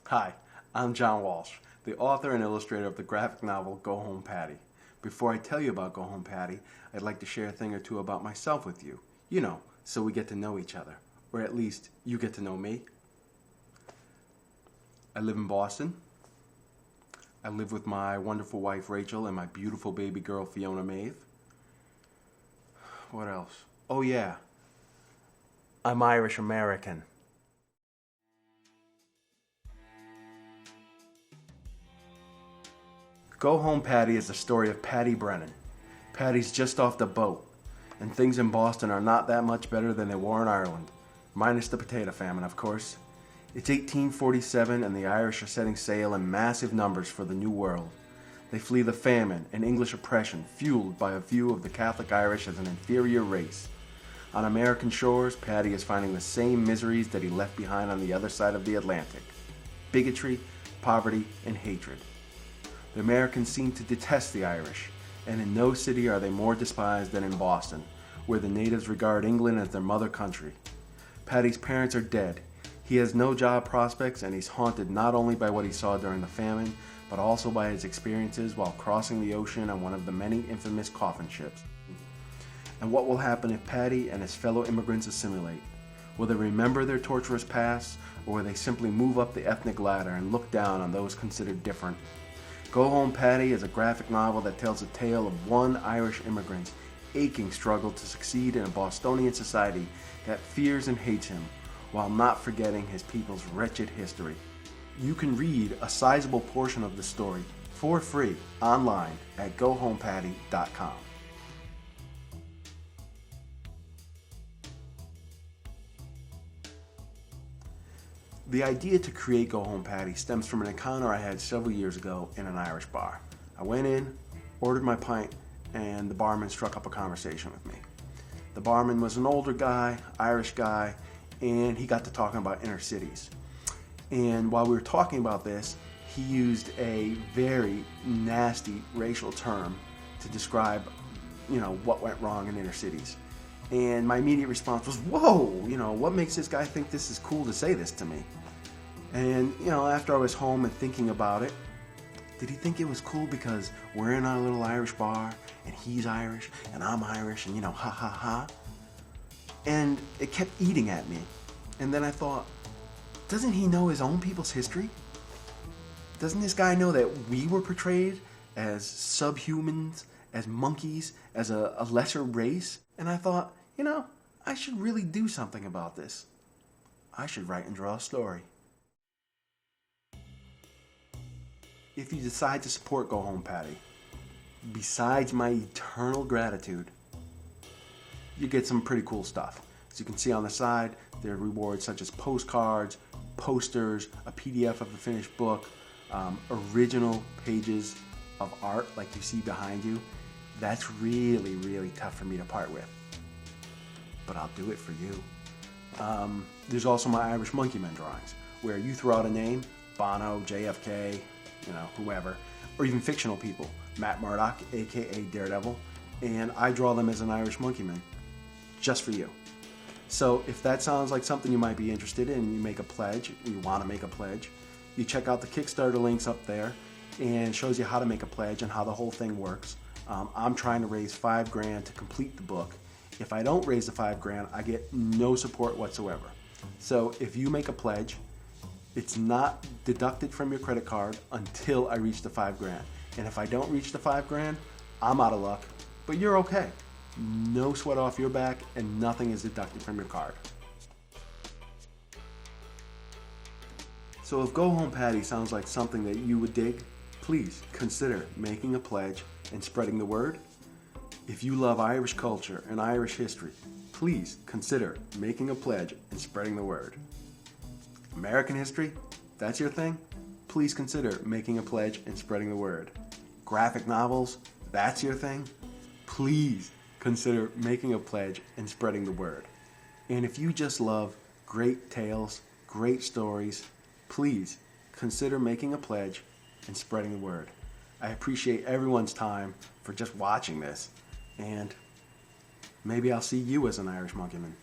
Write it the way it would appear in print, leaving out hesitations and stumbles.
Hi, I'm John Walsh, the author and illustrator of the graphic novel Go Home Paddy. Before I tell you about Go Home Paddy, I'd like to share a thing or two about myself with you. You know, so we get to know each other. Or at least, you get to know me. I live in Boston. I live with my wonderful wife Rachel and my beautiful baby girl Fiona Maeve. What else? Oh yeah, I'm Irish American. Go Home Paddy is the story of Paddy Brennan. Paddy's just off the boat, and things in Boston are not that much better than they were in Ireland, minus the Potato Famine, of course. It's 1847 and the Irish are setting sail in massive numbers for the New World. They flee the famine and English oppression, fueled by a view of the Catholic Irish as an inferior race. On American shores, Paddy is finding the same miseries that he left behind on the other side of the Atlantic: bigotry, poverty, and hatred. The Americans seem to detest the Irish, and in no city are they more despised than in Boston, where the natives regard England as their mother country. Paddy's parents are dead. He has no job prospects, and he's haunted not only by what he saw during the famine, but also by his experiences while crossing the ocean on one of the many infamous Coffin Ships. And what will happen if Paddy and his fellow immigrants assimilate? Will they remember their torturous past, or will they simply move up the ethnic ladder and look down on those considered different? Go Home Paddy is a graphic novel that tells a tale of one Irish immigrant's aching struggle to succeed in a Bostonian society that fears and hates him, while not forgetting his people's wretched history. You can read a sizable portion of the story for free online at gohomepaddy.com. The idea to create Go Home Paddy stems from an encounter I had several years ago in an Irish bar. I went in, ordered my pint, and the barman struck up a conversation with me. The barman was an older guy, Irish guy, and he got to talking about inner cities. And while we were talking about this, he used a very nasty racial term to describe, what went wrong in inner cities. And my immediate response was, whoa, what makes this guy think this is cool to say this to me? And, after I was home and thinking about it, did he think it was cool because we're in our little Irish bar and he's Irish and I'm Irish and, ha ha ha? And it kept eating at me. And then I thought, doesn't he know his own people's history? Doesn't this guy know that we were portrayed as subhumans, as monkeys, as a lesser race? And I thought, I should really do something about this. I should write and draw a story. If you decide to support Go Home Paddy, besides my eternal gratitude, you get some pretty cool stuff. As you can see on the side, there are rewards such as postcards, posters, a PDF of the finished book, original pages of art like you see behind you. That's really, really tough for me to part with. But I'll do it for you. There's also my Irish Monkey Men drawings, where you throw out a name, Bono, JFK, whoever, or even fictional people, Matt Murdock, aka Daredevil, and I draw them as an Irish Monkey Man, just for you. So if that sounds like something you might be interested in, and you make a pledge, you want to make a pledge, you check out the Kickstarter links up there, and it shows you how to make a pledge and how the whole thing works. I'm trying to raise $5,000 to complete the book. If I don't raise the $5,000, I get no support whatsoever. So if you make a pledge, it's not deducted from your credit card until I reach the $5,000. And if I don't reach the $5,000, I'm out of luck, but you're okay. No sweat off your back and nothing is deducted from your card. So if Go Home Paddy sounds like something that you would dig, please consider making a pledge and spreading the word. If you love Irish culture and Irish history, please consider making a pledge and spreading the word. American history, that's your thing? Please consider making a pledge and spreading the word. Graphic novels, that's your thing? Please consider making a pledge and spreading the word. And if you just love great tales, great stories, please consider making a pledge and spreading the word. I appreciate everyone's time for just watching this, and maybe I'll see you as an Irish Monkey Man.